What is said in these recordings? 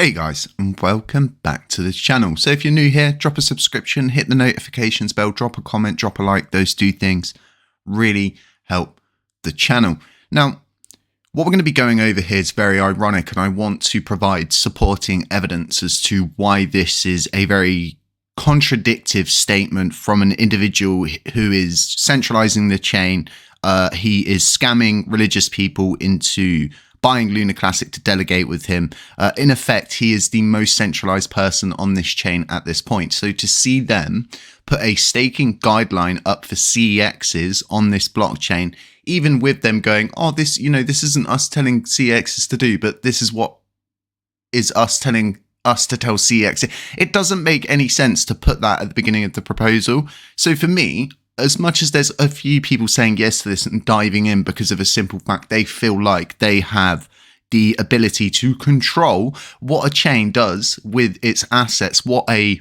Hey guys, and welcome back to the channel. So if you're new here, drop a subscription, hit the notifications bell, drop a comment, drop a like. Those two things really help the channel. Now, what we're going to be going over here is very ironic, and I want to provide supporting evidence as to why this is a very contradictive statement from an individual who is centralizing the chain. He is scamming religious people into buying Lunar Classic to delegate with him. In effect, he is the most centralized person on this chain at this point. So to see them put a staking guideline up for CEXs on this blockchain, even with them going, oh, this isn't us telling CEXs to do, but this is what is us telling us to tell CEX. It doesn't make any sense to put that at the beginning of the proposal. So for me, as much as there's a few people saying yes to this and diving in because of a simple fact, they feel like they have the ability to control what a chain does with its assets, what a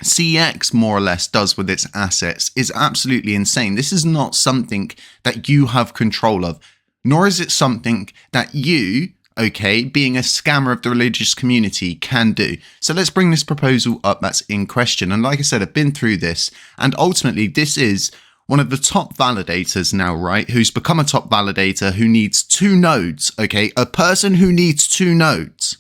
CX more or less does with its assets, is absolutely insane. This is not something that you have control of, nor is it something that you, being a scammer of the religious community, can do. So let's bring this proposal up that's in question. And like I said, I've been through this, and ultimately this is one of the top validators now, right? Who's become a top validator, who needs 2 nodes, a person who needs 2 nodes,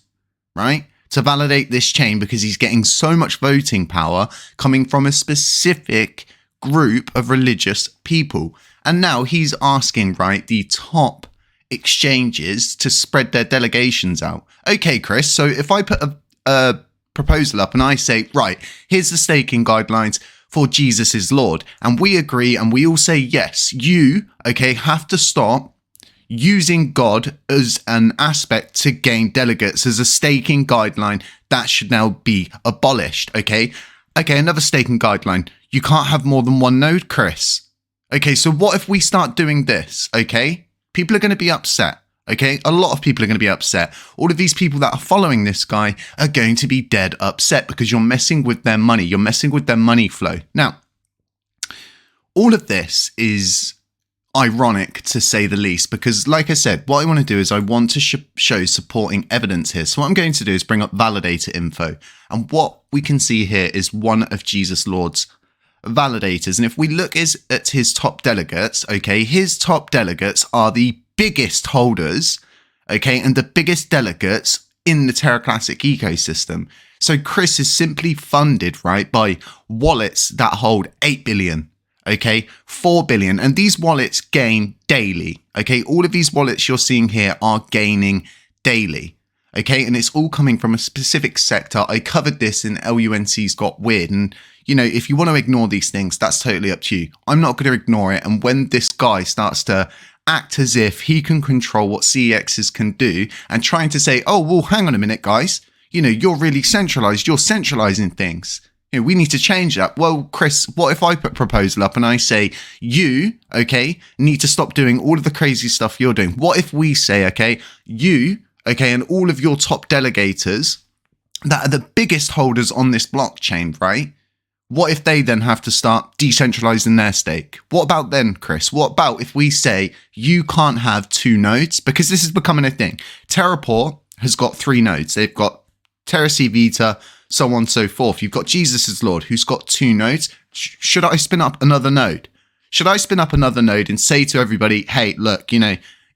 right? To validate this chain, because he's getting so much voting power coming from a specific group of religious people. And now he's asking, right, the top exchanges to spread their delegations out. Okay, Chris, so if I put a proposal up and I say, right, here's the staking guidelines for Jesus is Lord, and we agree and we all say, yes, you, have to stop using God as an aspect to gain delegates as a staking guideline, that should now be abolished, okay, another staking guideline. You can't have more than 1 node, Chris. So what if we start doing this, People are going to be upset, A lot of people are going to be upset. All of these people that are following this guy are going to be dead upset because you're messing with their money. You're messing with their money flow. Now, all of this is ironic to say the least, because like I said, what I want to do is I want to show supporting evidence here. So what I'm going to do is bring up validator info. And what we can see here is one of Jesus Lord's validators. And if we look at his top delegates, his top delegates are the biggest holders, and the biggest delegates in the Terra Classic ecosystem. So Chris is simply funded, right, by wallets that hold 8 billion, 4 billion, and these wallets gain daily, all of these wallets you're seeing here are gaining daily, and it's all coming from a specific sector. I covered this in LUNC's Got Weird, and if you want to ignore these things, that's totally up to you. I'm not going to ignore it. And when this guy starts to act as if he can control what CEXs can do and trying to say, oh, well, hang on a minute, guys, you're really centralized. You're centralizing things. We need to change that. Well, Chris, what if I put a proposal up and I say, you, need to stop doing all of the crazy stuff you're doing? What if we say, you, and all of your top delegators that are the biggest holders on this blockchain, right? What if they then have to start decentralizing their stake? What about then, Chris? What about if we say you can't have 2 nodes? Because this is becoming a thing. Terraport has got 3 nodes. They've got Terra C Vita, so on and so forth. You've got Jesus is Lord, who's got 2 nodes. Should I spin up another node? Should I spin up another node and say to everybody, hey, look,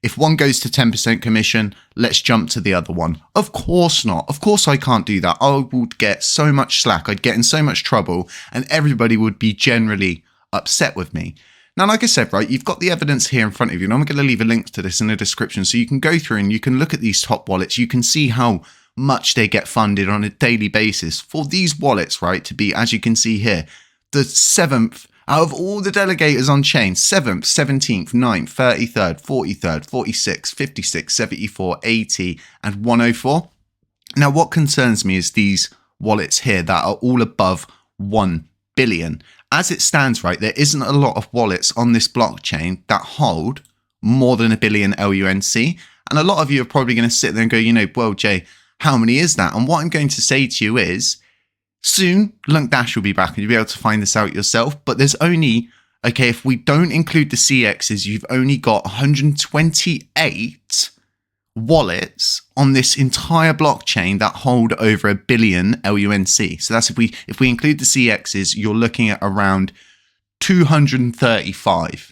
if one goes to 10% commission, let's jump to the other one? Of course not. Of course I can't do that. I would get so much slack. I'd get in so much trouble, and everybody would be generally upset with me. Now, like I said, right, you've got the evidence here in front of you, and I'm going to leave a link to this in the description so you can go through and you can look at these top wallets. You can see how much they get funded on a daily basis for these wallets, right, to be, as you can see here, the 7th out of all the delegators on chain, 7th, 17th, 9th, 33rd, 43rd, 46th, 56th, 74, 80, and 104. Now, what concerns me is these wallets here that are all above 1 billion. As it stands, right, there isn't a lot of wallets on this blockchain that hold more than 1 billion LUNC. And a lot of you are probably going to sit there and go, well, Jay, how many is that? And what I'm going to say to you is, soon, LUNC Dash will be back and you'll be able to find this out yourself. But there's only, if we don't include the CXs, you've only got 128 wallets on this entire blockchain that hold over 1 billion LUNC. So that's if we include the CXs, you're looking at around 235.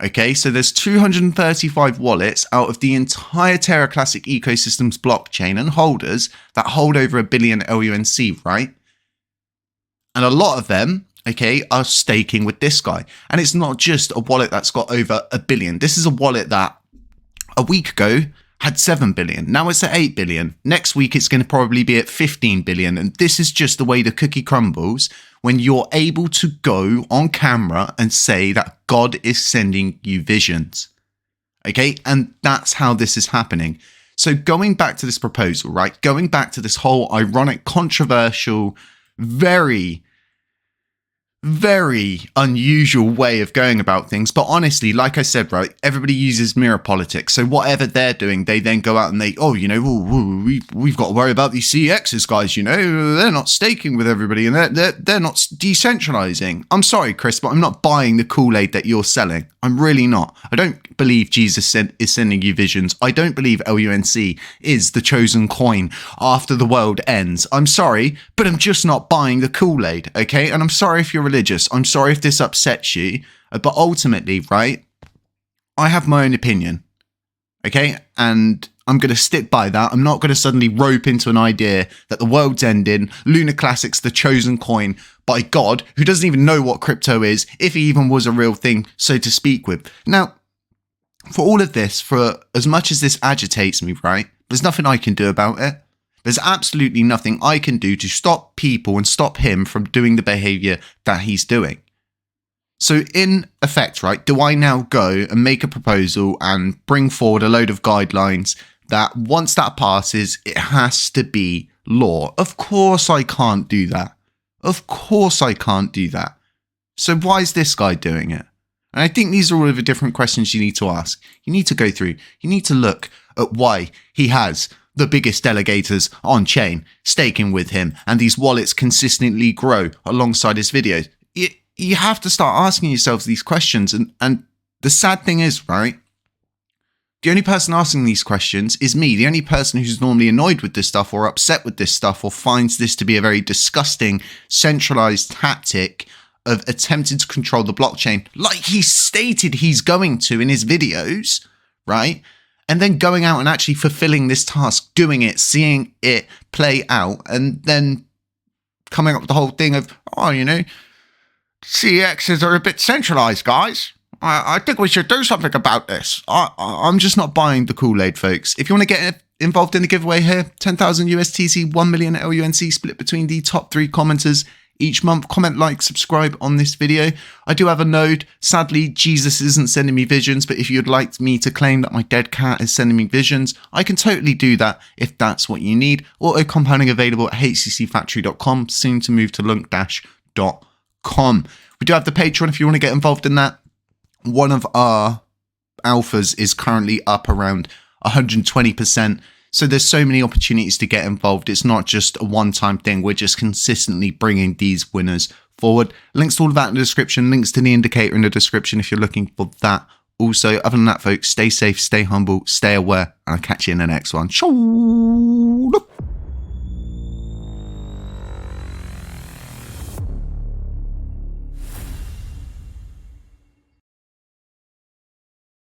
Okay, so there's 235 wallets out of the entire Terra Classic ecosystem's blockchain and holders that hold over 1 billion LUNC, right? And a lot of them, okay, are staking with this guy. And it's not just a wallet that's got over 1 billion. This is a wallet that a week ago had 7 billion. Now it's at 8 billion. Next week, it's going to probably be at 15 billion. And this is just the way the cookie crumbles when you're able to go on camera and say that God is sending you visions. Okay. And that's how this is happening. So going back to this proposal, right? Going back to this whole ironic, controversial, very unusual way of going about things. But honestly, like I said, right, everybody uses mirror politics. So whatever they're doing, they then go out and we've got to worry about these CXs guys, they're not staking with everybody and they're not decentralizing. I'm sorry, Chris, but I'm not buying the Kool-Aid that you're selling. I'm really not. I don't believe Jesus is sending you visions. I don't believe LUNC is the chosen coin after the world ends. I'm sorry, but I'm just not buying the Kool-Aid, okay? And I'm sorry if you're religious. I'm sorry if this upsets you, but ultimately, right, I have my own opinion, okay? And I'm going to stick by that. I'm not going to suddenly rope into an idea that the world's ending, Lunar Classic's the chosen coin by God, who doesn't even know what crypto is, if he even was a real thing, so to speak with. Now, for all of this, for as much as this agitates me, right, there's nothing I can do about it. There's absolutely nothing I can do to stop people and stop him from doing the behavior that he's doing. So in effect, right, do I now go and make a proposal and bring forward a load of guidelines that once that passes, it has to be law? Of course I can't do that. Of course I can't do that. So why is this guy doing it? And I think these are all of the different questions you need to ask. You need to go through. You need to look at why he has the biggest delegators on chain staking with him and these wallets consistently grow alongside his videos. You have to start asking yourselves these questions. And the sad thing is, right, the only person asking these questions is me. The only person who's normally annoyed with this stuff or upset with this stuff or finds this to be a very disgusting centralized tactic of attempting to control the blockchain, like he stated he's going to in his videos, right? And then going out and actually fulfilling this task, doing it, seeing it play out, and then coming up with the whole thing of, CXs are a bit centralized, guys. I think we should do something about this. I'm just not buying the Kool-Aid, folks. If you want to get involved in the giveaway here, 10,000 USDT, 1 million LUNC split between the top 3 commenters each month. Comment, like, subscribe on this video. I do have a node. Sadly, Jesus isn't sending me visions, but if you'd like me to claim that my dead cat is sending me visions, I can totally do that if that's what you need. Auto compounding available at hccfactory.com, soon to move to LUNC-.com. We do have the Patreon if you want to get involved in that. One of our alphas is currently up around 120%. So there's so many opportunities to get involved. It's not just a one-time thing. We're just consistently bringing these winners forward. Links to all of that in the description. Links to the indicator in the description if you're looking for that. Also, other than that, folks, stay safe, stay humble, stay aware, and I'll catch you in the next one. Ciao.